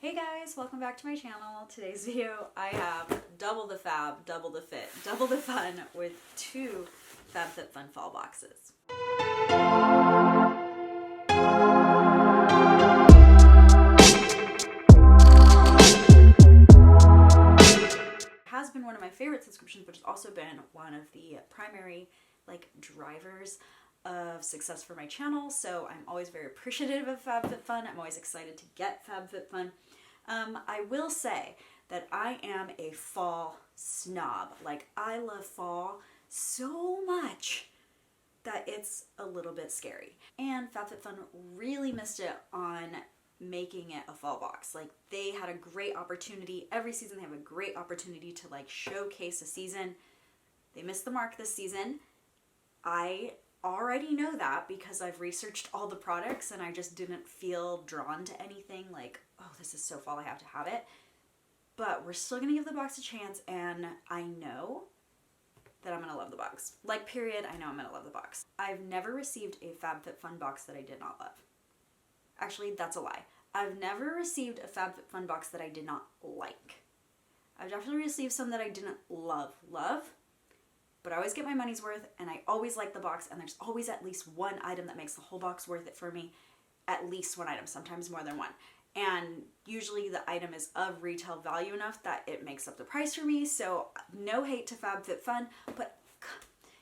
Hey guys, welcome back to my channel. Today's video, I have double the fab, double the fit, double the fun with 2 FabFitFun fall boxes. Has been one of my favorite subscriptions, but it's also been one of the primary drivers of success for my channel. So I'm always very appreciative of FabFitFun. I'm always excited to get FabFitFun. I will say that I am a fall snob. I love fall so much that it's a little bit scary. And FabFitFun really missed it on making it a fall box. They had a great opportunity. Every season they have a great opportunity to showcase a season. They missed the mark this season. I already know that because I've researched all the products and I just didn't feel drawn to anything oh, this is so fall, I have to have it. But we're still gonna give the box a chance, and I know that I'm gonna love the box. Period, I know I'm gonna love the box. I've never received a FabFitFun box that I did not love. Actually, that's a lie. I've never received a FabFitFun box that I did not like. I've definitely received some that I didn't love, but I always get my money's worth, and I always like the box, and there's always at least one item that makes the whole box worth it for me. At least one item, sometimes more than one. And usually the item is of retail value enough that it makes up the price for me. So no hate to FabFitFun, but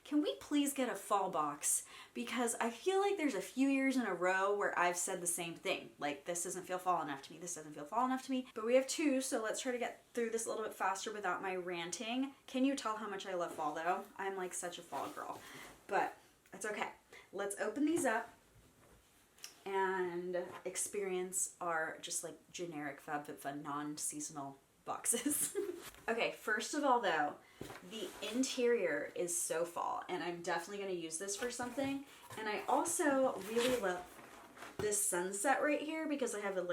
can we please get a fall box? Because I feel like there's a few years in a row where I've said the same thing. This doesn't feel fall enough to me. This doesn't feel fall enough to me. But we have 2, so let's try to get through this a little bit faster without my ranting. Can you tell how much I love fall though? I'm such a fall girl. But it's okay. Let's open these up and experience our just generic FabFitFun non-seasonal boxes. Okay, first of all though, the interior is so fall, and I'm definitely going to use this for something. And I also really love this sunset right here because I have a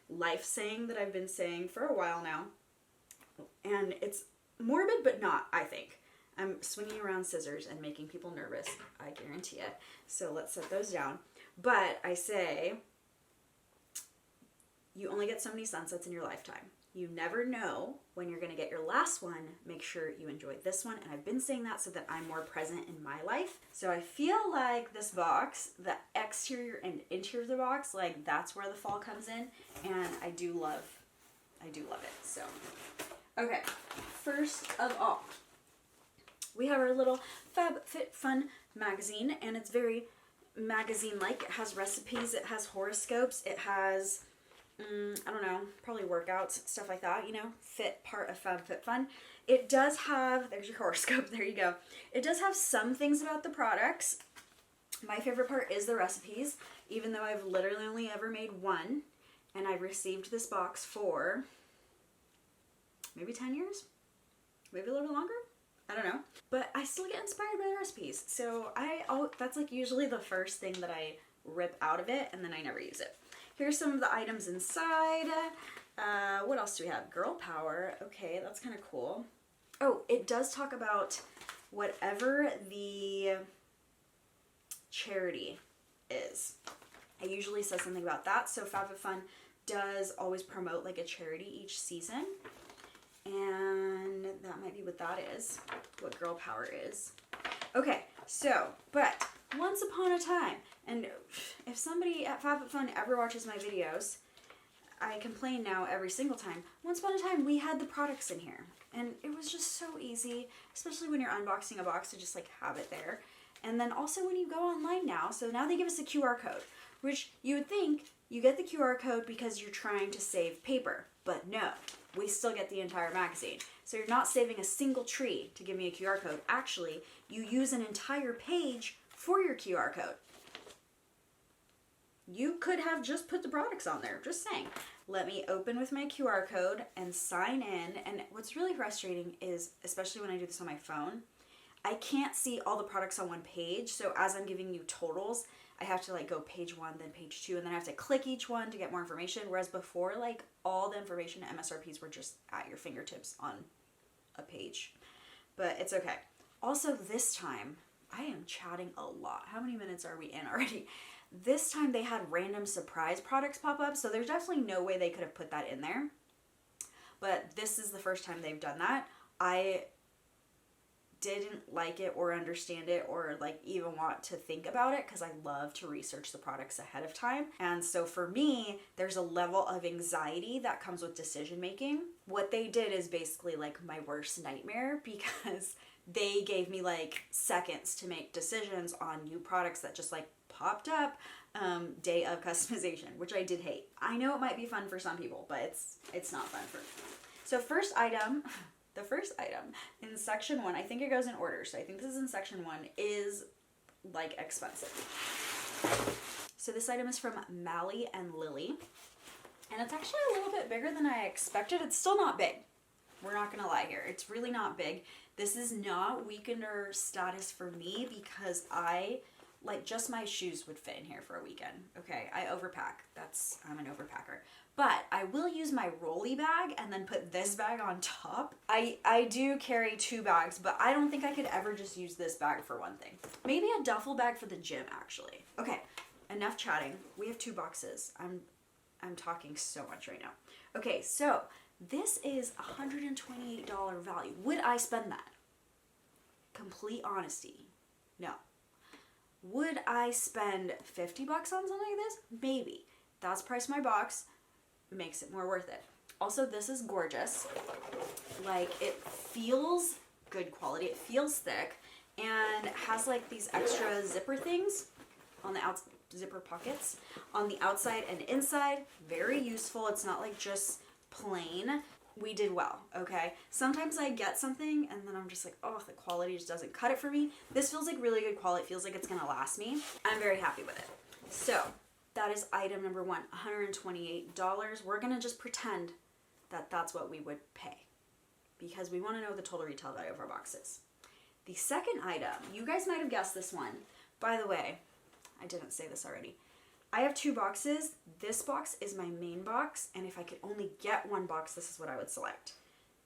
life saying that I've been saying for a while now, and it's morbid but not, I think. I'm swinging around scissors and making people nervous, I guarantee it. So let's set those down. But I say, you only get so many sunsets in your lifetime. You never know when you're going to get your last one. Make sure you enjoy this one. And I've been saying that so that I'm more present in my life. So I feel like this box, the exterior and interior of the box, that's where the fall comes in. And I do love it. So, okay, first of all, we have our little FabFitFun magazine, and it's very magazine-like. It has recipes, it has horoscopes, it has, I don't know, probably workouts, stuff like that, fit part of FabFitFun. It does have, there's your horoscope, there you go. It does have some things about the products. My favorite part is the recipes, even though I've literally only ever made one, and I've received this box for maybe 10 years, maybe a little bit longer. I don't know, but I still get inspired by the recipes. So that's usually the first thing that I rip out of it, and then I never use it. Here's some of the items inside. What else do we have? Girl power. Okay, that's kind of cool. Oh, it does talk about whatever the charity is. It usually says something about that. So FabFitFun does always promote a charity each season. And that might be what that is, what girl power is. Okay, so, but once upon a time, and if somebody at FabFitFun ever watches my videos, I complain now every single time. Once upon a time, we had the products in here, and it was just so easy, especially when you're unboxing a box, to just have it there. And then also when you go online now, so now they give us a QR code, which you would think you get the QR code because you're trying to save paper, but no. We still get the entire magazine. So you're not saving a single tree to give me a QR code. Actually, you use an entire page for your QR code. You could have just put the products on there, just saying. Let me open with my QR code and sign in. And what's really frustrating is, especially when I do this on my phone, I can't see all the products on one page. So as I'm giving you totals, I have to go page 1, then page 2, and then I have to click each one to get more information. Whereas before, all the information and MSRPs were just at your fingertips on a page. But it's okay. Also, this time, I am chatting a lot. How many minutes are we in already? This time they had random surprise products pop up, so there's definitely no way they could have put that in there. But this is the first time they've done that. I didn't like it or understand it or like even want to think about it because I love to research the products ahead of time. And so for me, there's a level of anxiety that comes with decision making. What they did is basically like my worst nightmare because they gave me like seconds to make decisions on new products that just like popped up day of customization, which I did hate. I know it might be fun for some people, but it's not fun for me. So the first item in section 1, I think it goes in order, so I think this is in section 1, is like expensive. So this item is from Mally and Lily, and it's actually a little bit bigger than I expected. It's still not big. We're not gonna lie here. It's really not big. This is not weekender status for me because just my shoes would fit in here for a weekend. Okay, I overpack. I'm an overpacker. But I will use my rolly bag and then put this bag on top. I do carry 2 bags, but I don't think I could ever just use this bag for one thing. Maybe a duffel bag for the gym, actually. Okay, enough chatting. We have 2 boxes. I'm talking so much right now. Okay, so this is $128 value. Would I spend that? Complete honesty, no. Would I spend $50 on something like this? Maybe. That's price my box. Makes it more worth it. Also, this is gorgeous. Like, it feels good quality. It feels thick and has like these extra zipper things on the outside, zipper pockets on the outside and inside. Very useful. It's not like just plain. We did well, okay? Sometimes I get something and then I'm just like, oh, the quality just doesn't cut it for me. This feels like really good quality. It feels like it's gonna last me. I'm very happy with it. So that is item number 1, $128. We're gonna just pretend that that's what we would pay because we wanna know the total retail value of our boxes. The second item, you guys might have guessed this one. By the way, I didn't say this already. I have 2 boxes. This box is my main box, and if I could only get 1 box, this is what I would select.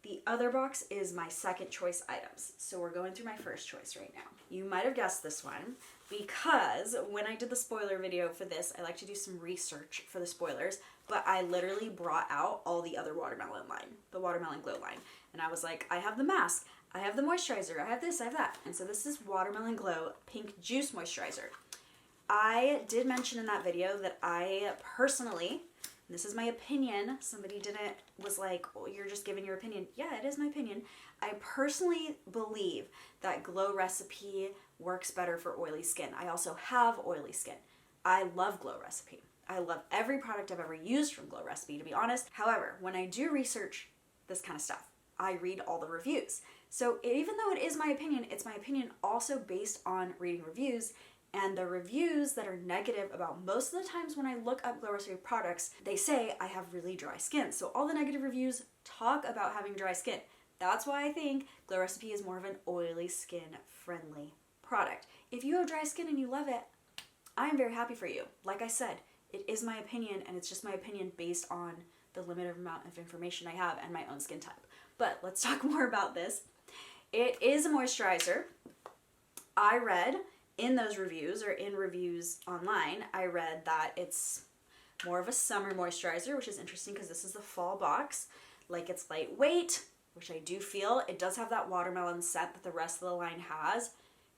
The other box is my second choice items. So we're going through my first choice right now. You might have guessed this one because when I did the spoiler video for this, I like to do some research for the spoilers, but I literally brought out all the other watermelon line, the watermelon glow line. And I was like, I have the mask, I have the moisturizer, I have this, I have that. And so this is Watermelon Glow Pink Juice Moisturizer. I did mention in that video that I personally, this is my opinion, somebody was like, oh, you're just giving your opinion. Yeah, it is my opinion. I personally believe that Glow Recipe works better for oily skin. I also have oily skin. I love Glow Recipe. I love every product I've ever used from Glow Recipe, to be honest. However, when I do research this kind of stuff, I read all the reviews. So even though it is my opinion, it's my opinion also based on reading reviews. And the reviews that are negative about most of the times when I look up Glow Recipe products, they say I have really dry skin. So all the negative reviews talk about having dry skin. That's why I think Glow Recipe is more of an oily skin friendly product. If you have dry skin and you love it, I am very happy for you. Like I said, it is my opinion and it's just my opinion based on the limited amount of information I have and my own skin type. But let's talk more about this. It is a moisturizer. I read in those reviews or in reviews online, I read that it's more of a summer moisturizer, which is interesting because this is the fall box. Like, it's lightweight, which I do feel. It does have that watermelon scent that the rest of the line has.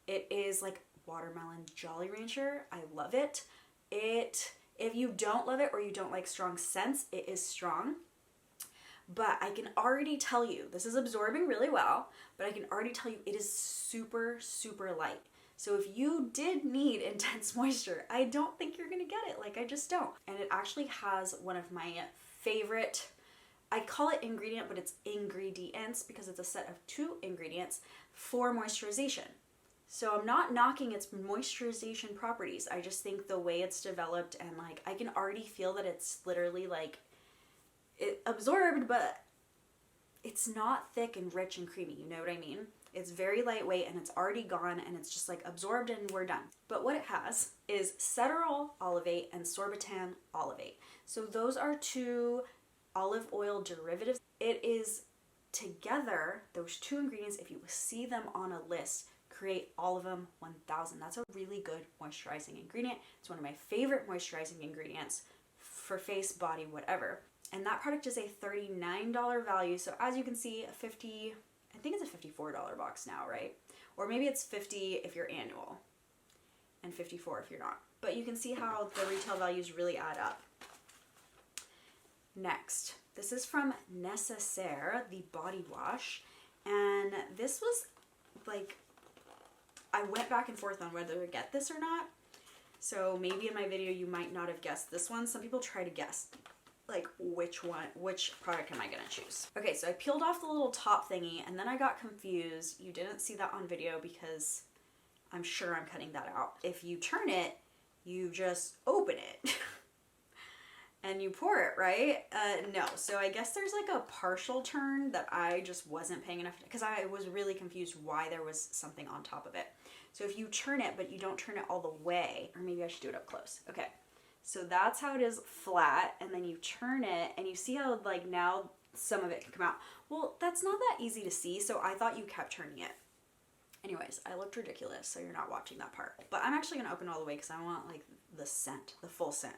It is like watermelon Jolly Rancher. I love it. If you don't love it or you don't like strong scents, it is strong. But I can already tell you, this is absorbing really well, but I can already tell you it is super, super light. So if you did need intense moisture, I don't think you're gonna get it. Like, I just don't. And it actually has one of my favorite, I call it ingredient, but it's ingredients because it's a set of 2 ingredients for moisturization. So I'm not knocking its moisturization properties. I just think the way it's developed and like, I can already feel that it's literally like, it absorbed, but it's not thick and rich and creamy. You know what I mean? It's very lightweight and it's already gone and it's just like absorbed and we're done. But what it has is ceteris olivate and sorbitan olivate. So those are 2 olive oil derivatives. It is together, those 2 ingredients, if you see them on a list, create all of them 1000. That's a really good moisturizing ingredient. It's one of my favorite moisturizing ingredients for face, body, whatever. And that product is a $39 value. So as you can see, I think it's a $54 box now, right? Or maybe it's $50 if you're annual and $54 if you're not. But you can see how the retail values really add up. Next, this is from Necessaire, the body wash. And this was like, I went back and forth on whether to get this or not. So maybe in my video you might not have guessed this one. Some people try to guess like which product am I gonna choose. Okay, so I peeled off the little top thingy and then I got confused. You didn't see that on video because I'm sure I'm cutting that out. If you turn it, you just open it and you pour it, right? No, so I guess there's like a partial turn that I just wasn't paying enough, because I was really confused why there was something on top of it. So if you turn it, but you don't turn it all the way, or maybe I should do it up close. Okay, so that's how it is flat, and then you turn it, and you see how like now some of it can come out. Well, that's not that easy to see, so I thought you kept turning it. Anyways, I looked ridiculous, so you're not watching that part. But I'm actually gonna open it all the way because I want like the scent, the full scent.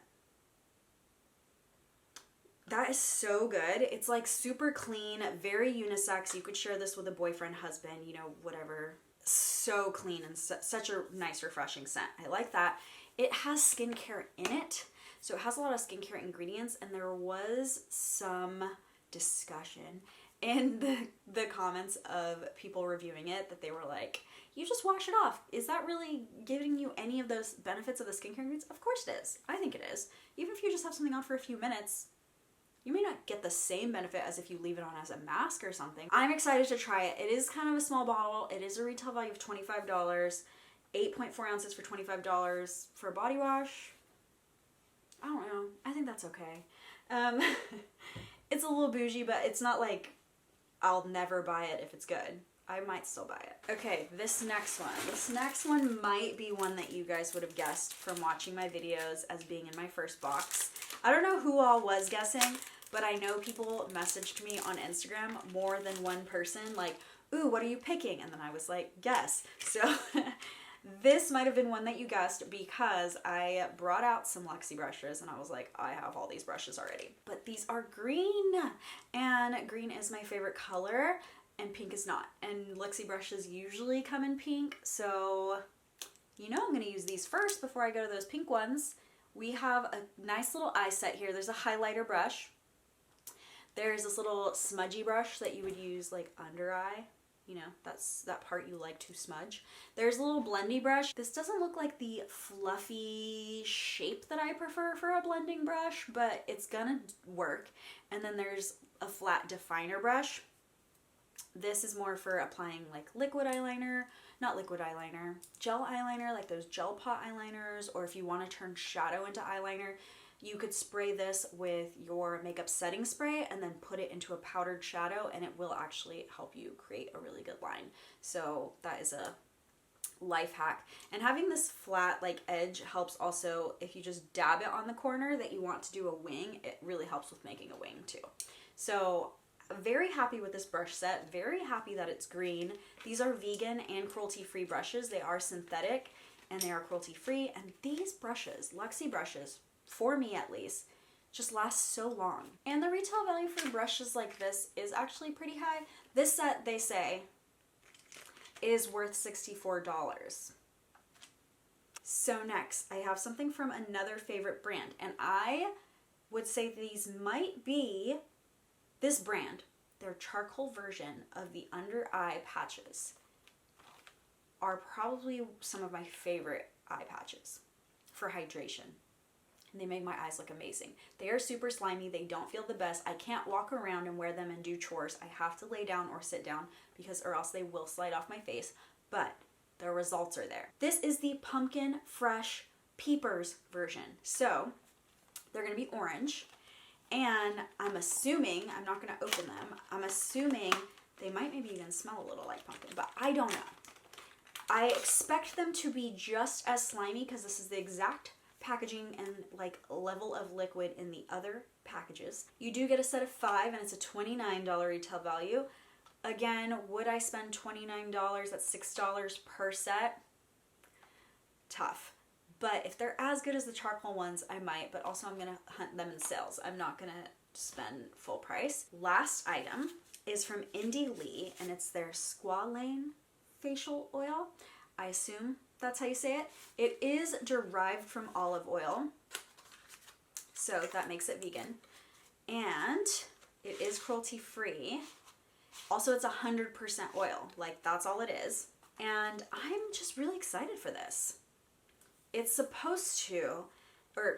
That is so good. It's like super clean, very unisex. You could share this with a boyfriend, husband, you know, whatever. So clean and such a nice, refreshing scent. I like that. It has skincare in it. So it has a lot of skincare ingredients, and there was some discussion in the comments of people reviewing it that they were like, you just wash it off. Is that really giving you any of those benefits of the skincare ingredients? Of course it is. I think it is. Even if you just have something on for a few minutes, you may not get the same benefit as if you leave it on as a mask or something. I'm excited to try it. It is kind of a small bottle. It is a retail value of $25. 8.4 ounces for $25 for a body wash. I don't know. I think that's okay. It's a little bougie, but it's not like I'll never buy it if it's good. I might still buy it. Okay, this next one. This next one might be one that you guys would have guessed from watching my videos as being in my first box. I don't know who all was guessing, but I know people messaged me on Instagram, more than one person, like, ooh, what are you picking? And then I was like, guess. So this might have been one that you guessed because I brought out some Luxie brushes and I was like, I have all these brushes already. But these are green, and green is my favorite color and pink is not. And Luxie brushes usually come in pink, so you know I'm gonna use these first before I go to those pink ones. We have a nice little eye set here. There's a highlighter brush. There's this little smudgy brush that you would use like under eye. You know, that's that part you like to smudge. There's a little blendy brush. This doesn't look like the fluffy shape that I prefer for a blending brush, but it's gonna work. And then there's a flat definer brush. This is more for applying like liquid eyeliner, not liquid eyeliner, gel eyeliner, like those gel pot eyeliners, or if you want to turn shadow into eyeliner, you could spray this with your makeup setting spray and then put it into a powdered shadow, and it will actually help you create a really good line. So that is a life hack. And having this flat like edge helps also if you just dab it on the corner that you want to do a wing. It really helps with making a wing too. So very happy with this brush set, very happy that it's green. These are vegan and cruelty-free brushes. They are synthetic and they are cruelty-free, and these brushes, Luxie brushes, for me at least, just last so long. And the retail value for brushes like this is actually pretty high. This set, they say, is worth $64. So next, I have something from another favorite brand, and I would say these might be this brand. Their charcoal version of the under eye patches are probably some of my favorite eye patches for hydration. And they make my eyes look amazing. They are super slimy. They don't feel the best. I can't walk around and wear them and do chores. I have to lay down or sit down or else they will slide off my face. But the results are there. This is the Pumpkin Fresh Peepers version. So they're gonna be orange. And I'm assuming, I'm not gonna open them, I'm assuming they might maybe even smell a little like pumpkin, but I don't know. I expect them to be just as slimy because this is the exact packaging and like level of liquid in the other packages. You do get a set of 5 and it's a $29 retail value. Again, would I spend $29? That's $6 per set? Tough. But if they're as good as the charcoal ones, I might, but also I'm gonna hunt them in sales. I'm not gonna spend full price. Last item is from Indie Lee, and it's their Squalane facial oil. I assume that's how you say it. It is derived from olive oil, so that makes it vegan. And it is cruelty free. Also, it's 100% oil, like that's all it is. And I'm just really excited for this. It's supposed to, or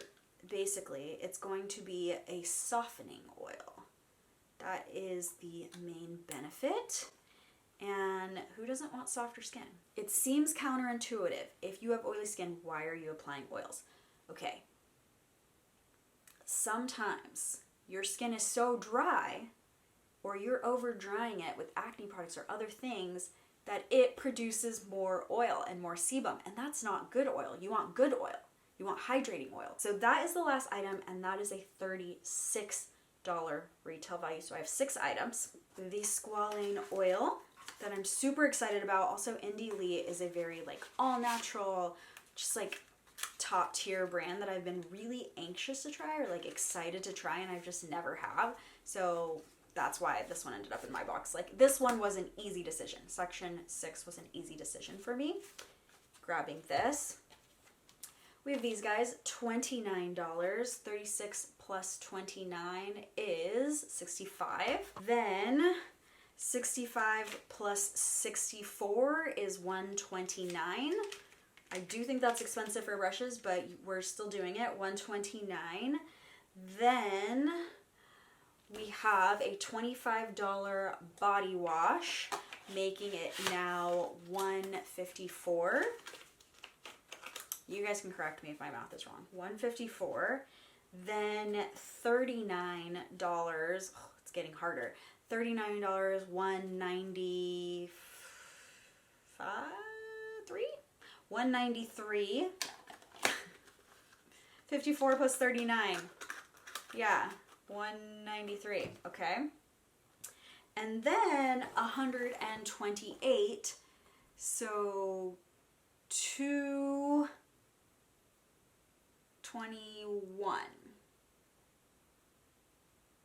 basically, it's going to be a softening oil. That is the main benefit. And who doesn't want softer skin? It seems counterintuitive. If you have oily skin, why are you applying oils? Okay. Sometimes your skin is so dry, or you're over drying it with acne products or other things, that it produces more oil and more sebum, and that's not good oil. You want good oil. You want hydrating oil. So that is the last item, and that is a $36 retail value. So I have 6 items. The Squalane oil that I'm super excited about. Also, Indie Lee is a very like all natural, just like top tier brand that I've been really anxious to try, or like excited to try, and I just never have. So that's why this one ended up in my box. Like this one was an easy decision. Section 6 was an easy decision for me. Grabbing this. We have these guys, $29. 36 plus 29 is 65. Then 65 plus 64 is 129. I do think that's expensive for brushes, but we're still doing it. 129. Then we have a $25 body wash, making it now $154. You guys can correct me if my math is wrong. $154. Then $39. Oh, it's getting harder. $39, $193. $193. 54 plus 39. Yeah. 193. Okay. And then 128. So 221.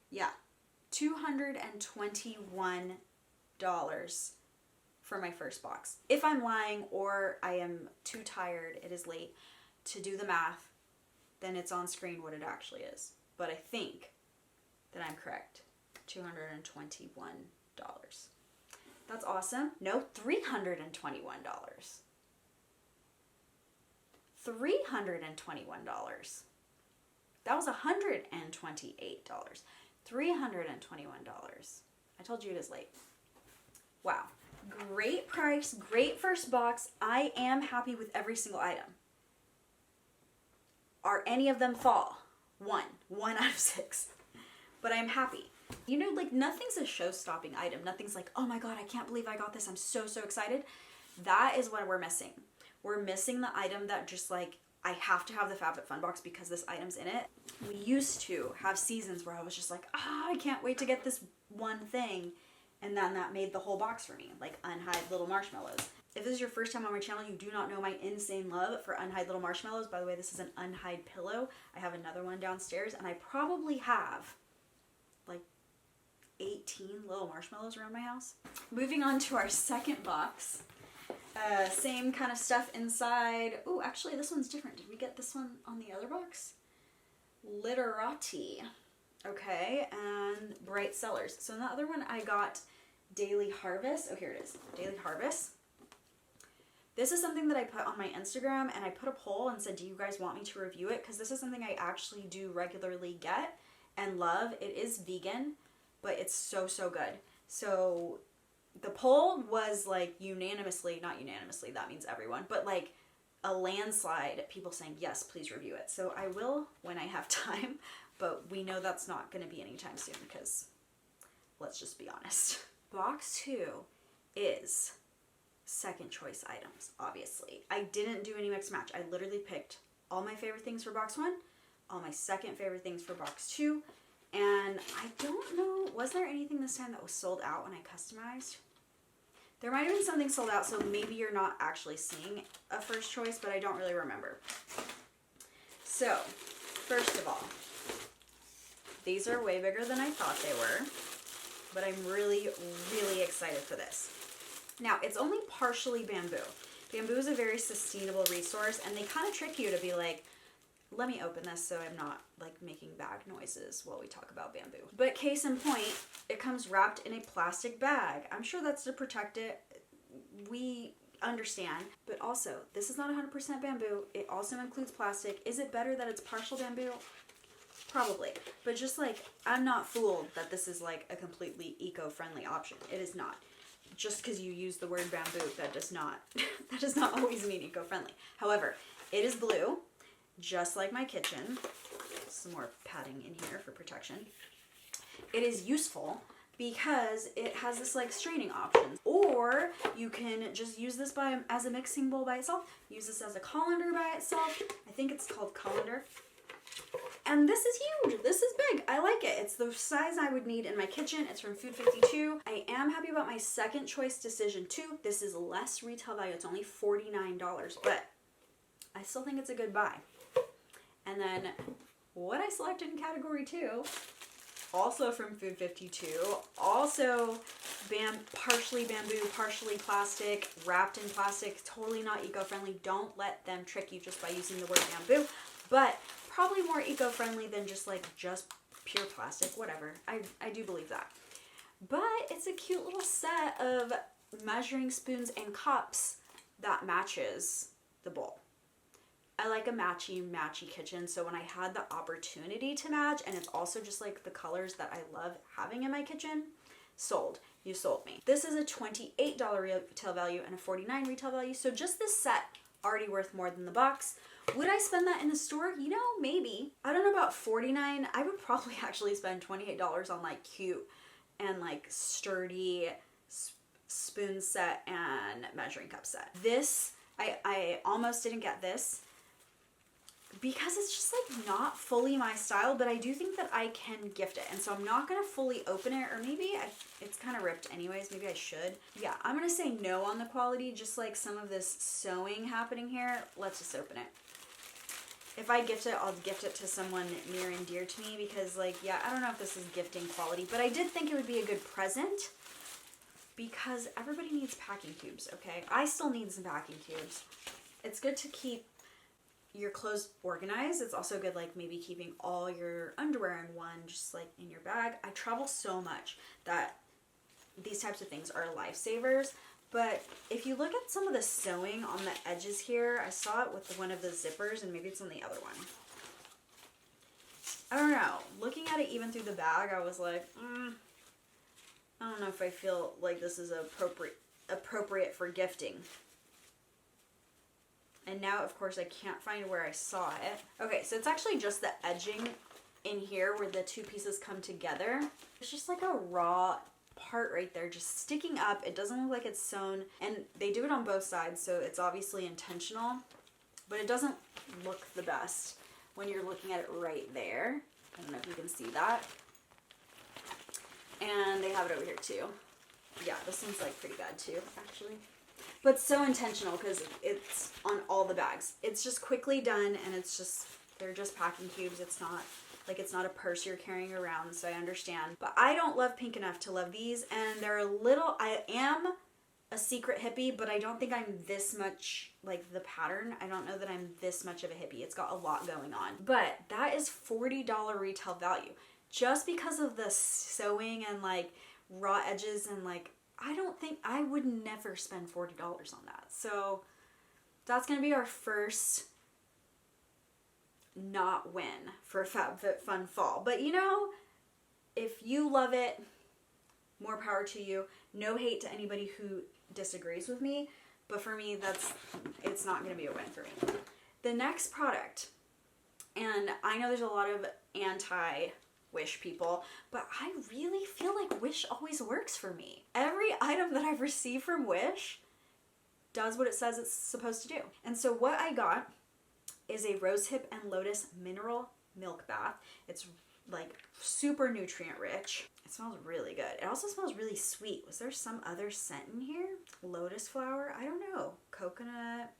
Yeah. $221 for my first box. If I'm lying or I am too tired, it is late to do the math, then it's on screen what it actually is. But I think that I'm correct. $221. That's awesome. No, $321. $321. That was $128. $321. I told you it is late. Wow. Great price, great first box. I am happy with every single item. Are any of them fall? One out of 6. But I'm happy. You know, like nothing's a show-stopping item. Nothing's like, oh my God, I can't believe I got this. I'm so excited. That is what we're missing. We're missing the item that just like, I have to have the FabFitFun box because this item's in it. We used to have seasons where I was just like, I can't wait to get this one thing. And then that made the whole box for me, like unhide little marshmallows. If this is your first time on my channel, you do not know my insane love for unhide little marshmallows. By the way, this is an unhide pillow. I have another one downstairs, and I probably have like 18 little marshmallows around my house. Moving on to our second box. Same kind of stuff inside. Oh, actually this one's different. Did we get this one on the other box? Literati. Okay, and Bright Sellers. So in the other one I got Daily Harvest. Oh, here it is. Daily Harvest. This is something that I put on my Instagram, and I put a poll and said, do you guys want me to review it? Because this is something I actually do regularly get and love. It is vegan, but it's so good. So the poll was like unanimously, not unanimously, that means everyone, but like a landslide, people saying, yes, please review it. So I will when I have time, but we know that's not going to be anytime soon because let's just be honest. Box 2 is second choice items, obviously. I didn't do any mix match. I literally picked all my favorite things for box 1, all my second favorite things for box 2, and I don't know Was there anything this time that was sold out when I customized? There might have been something sold out, so maybe you're not actually seeing a first choice, but I don't really remember. So, first of all, these are way bigger than I thought they were, but I'm really, really excited for this. Now, it's only partially bamboo. Bamboo is a very sustainable resource, and they kind of trick you to be like, let me open this so I'm not like making bag noises while we talk about bamboo. But case in point, it comes wrapped in a plastic bag. I'm sure that's to protect it. We understand. But also, this is not 100% bamboo. It also includes plastic. Is it better that it's partial bamboo? Probably. But just like, I'm not fooled that this is like a completely eco-friendly option. It is not. Just because you use the word bamboo, that does not always mean eco-friendly. However, it is blue. Just like my kitchen. Some more padding in here for protection. It is useful because it has this like straining option. Or you can just use this as a mixing bowl by itself. Use this as a colander by itself. I think it's called colander. And this is huge. This is big. I like it. It's the size I would need in my kitchen. It's from Food 52. I am happy about my second choice decision too. This is less retail value. It's only $49, but I still think it's a good buy. And then what I selected in category 2, also from Food 52, also partially bamboo, partially plastic, wrapped in plastic, totally not eco-friendly. Don't let them trick you just by using the word bamboo, but probably more eco-friendly than just pure plastic, whatever. I do believe that. But it's a cute little set of measuring spoons and cups that matches the bowl. I like a matchy kitchen, so when I had the opportunity to match, and it's also just like the colors that I love having in my kitchen, sold. You sold me. This is a $28 retail value and a $49 retail value, so just this set already worth more than the box. Would I spend that in the store? You know, maybe. I don't know about $49. I would probably actually spend $28 on like cute and like sturdy spoon set and measuring cup set. This, I almost didn't get this, because it's just like not fully my style, but I do think that I can gift it. And so I'm not going to fully open it, or maybe it's kind of ripped anyways. Maybe I should. Yeah, I'm going to say no on the quality, just like some of this sewing happening here. Let's just open it. If I gift it, I'll gift it to someone near and dear to me because like, yeah, I don't know if this is gifting quality, but I did think it would be a good present because everybody needs packing cubes, okay? I still need some packing cubes. It's good to keep your clothes organized. It's also good like maybe keeping all your underwear in one, just like in your bag. I travel so much that these types of things are lifesavers. But if you look at some of the sewing on the edges here, I saw it with one of the zippers, and maybe it's on the other one. I don't know. Looking at it even through the bag, I was like, I don't know if I feel like this is appropriate for gifting. And now, of course, I can't find where I saw it. Okay, so it's actually just the edging in here where the two pieces come together. It's just like a raw part right there just sticking up. It doesn't look like it's sewn, and they do it on both sides, so it's obviously intentional, but it doesn't look the best when you're looking at it right there. I don't know if you can see that. And they have it over here too. Yeah, this one's like pretty bad too, actually. But so intentional because it's on all the bags. It's just quickly done, and they're just packing cubes. It's not a purse you're carrying around, so I understand. But I don't love pink enough to love these, and I am a secret hippie, but I don't think I'm this much like the pattern. I don't know that I'm this much of a hippie. It's got a lot going on. But that is $40 retail value. Just because of the sewing and like raw edges and like, I would never spend $40 on that. So that's going to be our first not win for FabFitFun Fall. But you know, if you love it, more power to you. No hate to anybody who disagrees with me, but for me, it's not going to be a win for me. The next product, and I know there's a lot of anti-Wish people, but I really feel like Wish always works for me. Every item that I've received from Wish does what it says it's supposed to do. And so what I got is a rosehip and lotus mineral milk bath. It's like super nutrient rich. It smells really good. It also smells really sweet. Was there some other scent in here? Lotus flower? I don't know. Coconut,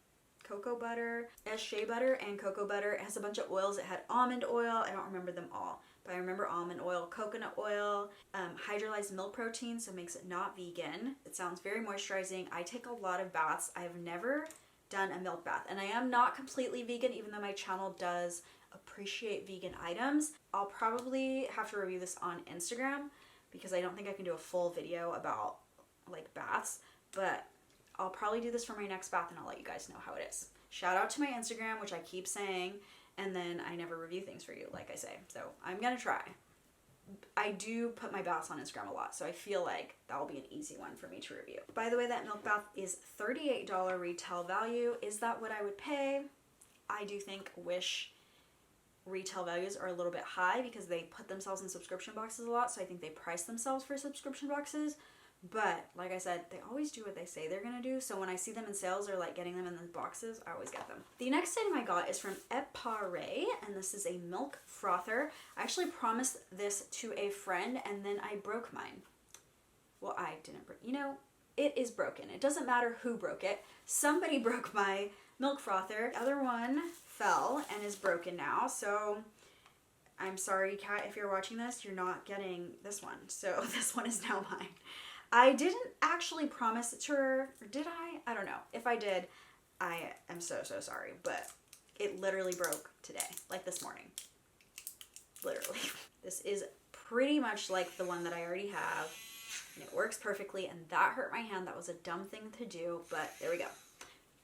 cocoa butter. It has shea butter and cocoa butter. It has a bunch of oils. It had almond oil. I don't remember them all, but I remember almond oil, coconut oil, hydrolyzed milk protein, so it makes it not vegan. It sounds very moisturizing. I take a lot of baths. I have never done a milk bath, and I am not completely vegan, even though my channel does appreciate vegan items. I'll probably have to review this on Instagram because I don't think I can do a full video about like baths, but I'll probably do this for my next bath and I'll let you guys know how it is. Shout out to my Instagram, which I keep saying, and then I never review things for you, like I say. So I'm gonna try. I do put my baths on Instagram a lot, so I feel like that will be an easy one for me to review. By the way, that milk bath is $38 retail value. Is that what I would pay? I do think Wish retail values are a little bit high because they put themselves in subscription boxes a lot, so I think they price themselves for subscription boxes. But like I said, they always do what they say they're gonna do, so when I see them in sales or like getting them in the boxes, I always get them. The next item I got is from Epare, and this is a milk frother. I actually promised this to a friend and then I broke mine. Well, I didn't break, you know, it is broken. It doesn't matter who broke it. Somebody broke my milk frother. The other one fell and is broken now, so I'm sorry, Kat, if you're watching this, you're not getting this one. So this one is now mine. I didn't actually promise it to her, or did I? I don't know. If I did, I am so sorry, but it literally broke today, like this morning. Literally. This is pretty much like the one that I already have, and it works perfectly, and that hurt my hand. That was a dumb thing to do, but there we go.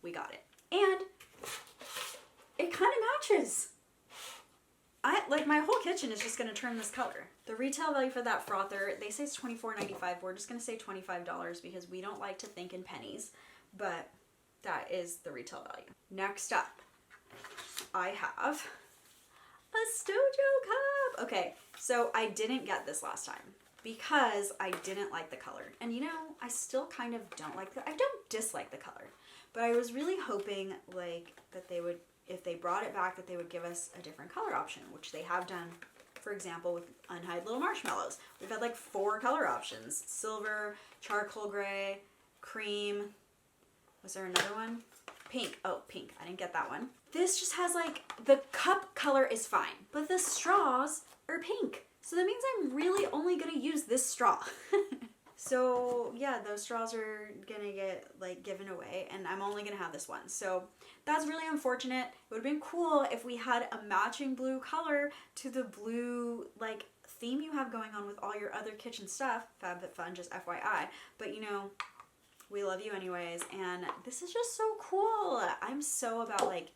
We got it. And it kind of matches. Like my whole kitchen is just going to turn this color. The retail value for that frother, they say it's $24.95. We're just going to say $25 because we don't like to think in pennies, but that is the retail value. Next up, I have a Stojo cup. Okay, so I didn't get this last time because I didn't like the color. And you know, I still kind of don't like I don't dislike the color, but I was really hoping like that they would, if they brought it back, that they would give us a different color option, which they have done, for example, with Unhide Little Marshmallows. We've had like 4 color options: silver, charcoal gray, cream. Was there another one? Pink. Oh, pink. I didn't get that one. This just has like, the cup color is fine, but the straws are pink. So that means I'm really only gonna use this straw. So yeah, those straws are gonna get like given away and I'm only gonna have this one. So that's really unfortunate. It would have been cool if we had a matching blue color to the blue like theme you have going on with all your other kitchen stuff. FabFitFun, just FYI. But you know, we love you anyways, and this is just so cool. I'm so about like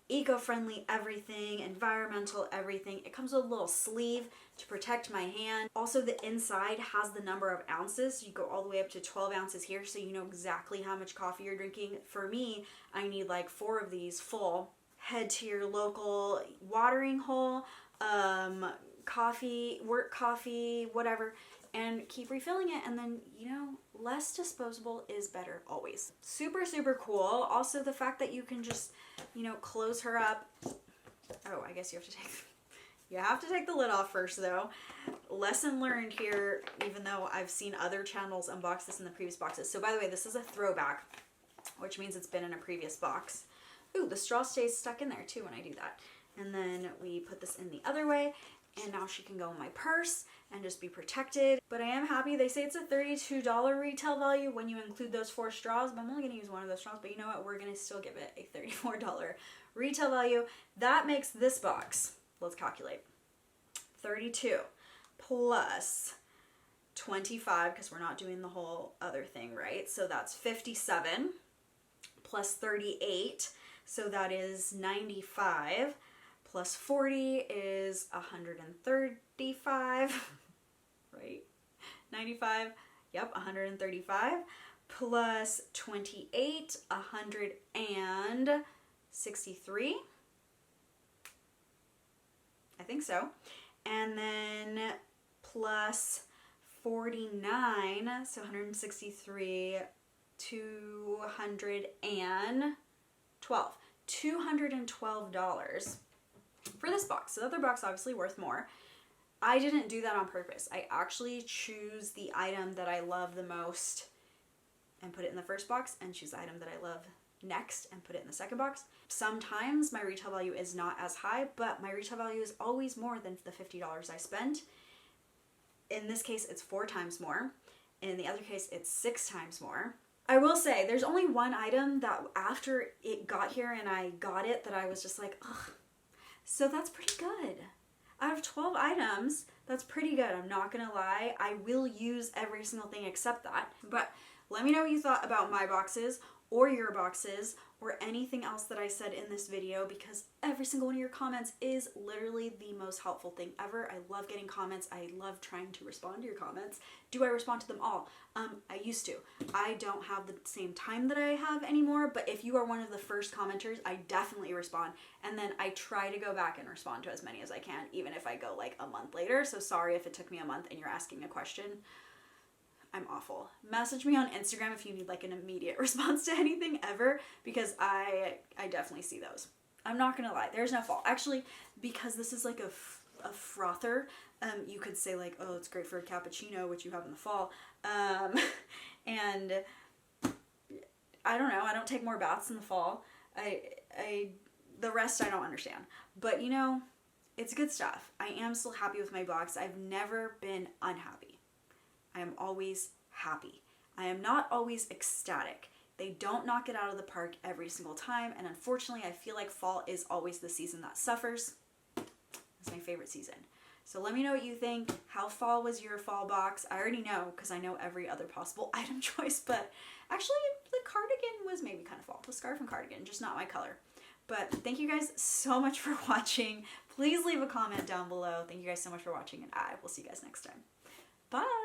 eco-friendly everything, environmental everything. It comes with a little sleeve to protect my hand. Also, the inside has the number of ounces. You go all the way up to 12 ounces here, so you know exactly how much coffee you're drinking. For me, I need like 4 of these full. Head to your local watering hole, coffee, work coffee, whatever, and keep refilling it. And then, you know, less disposable is better always. Super cool. Also, the fact that you can just, you know, close her up. Oh, I guess you have to take the lid off first though. Lesson learned here, even though I've seen other channels unbox this in the previous boxes. So by the way, this is a throwback, which means it's been in a previous box. Ooh, the straw stays stuck in there too when I do that. And then we put this in the other way, and now she can go in my purse and just be protected. But I am happy. They say it's a $32 retail value when you include those 4 straws, but I'm only gonna use one of those straws. But you know what? We're gonna still give it a $34 retail value. That makes this box, let's calculate, 32 plus 25, because we're not doing the whole other thing, right? So that's 57 plus 38. So that is 95. Plus 40 is 135, right? 95, yep, 135. Plus 28, 163. I think so. And then plus 49, so 163, 212. $212 for this box. So the other box obviously worth more. I didn't do that on purpose. I actually choose the item that I love the most and put it in the first box, and choose the item that I love next and put it in the second box. Sometimes my retail value is not as high, but my retail value is always more than the $50 I spent. In this case, it's 4 times more. In the other case, it's 6 times more. I will say, there's only one item that after it got here and I got it that I was just like, ugh. So that's pretty good. Out of 12 items, that's pretty good. I'm not gonna lie. I will use every single thing except that. But let me know what you thought about my boxes or your boxes or anything else that I said in this video, because every single one of your comments is literally the most helpful thing ever. I love getting comments. I love trying to respond to your comments. Do I respond to them all? I used to. I don't have the same time that I have anymore, but if you are one of the first commenters, I definitely respond. And then I try to go back and respond to as many as I can, even if I go like a month later. So sorry if it took me a month and you're asking a question. I'm awful. Message me on Instagram if you need like an immediate response to anything ever, because I definitely see those. I'm not gonna lie, there's no fall. Actually, because this is like a frother, you could say like, oh, it's great for a cappuccino, which you have in the fall. And I don't know, I don't take more baths in the fall. The rest I don't understand. But you know, it's good stuff. I am still happy with my box. I've never been unhappy. I am always happy. I am not always ecstatic. They don't knock it out of the park every single time, and unfortunately I feel like fall is always the season that suffers. It's my favorite season. So let me know what you think. How fall was your fall box? I already know because I know every other possible item choice, but actually the cardigan was maybe kind of fall. The scarf and cardigan, just not my color. But thank you guys so much for watching. Please leave a comment down below. Thank you guys so much for watching, and I will see you guys next time. Bye!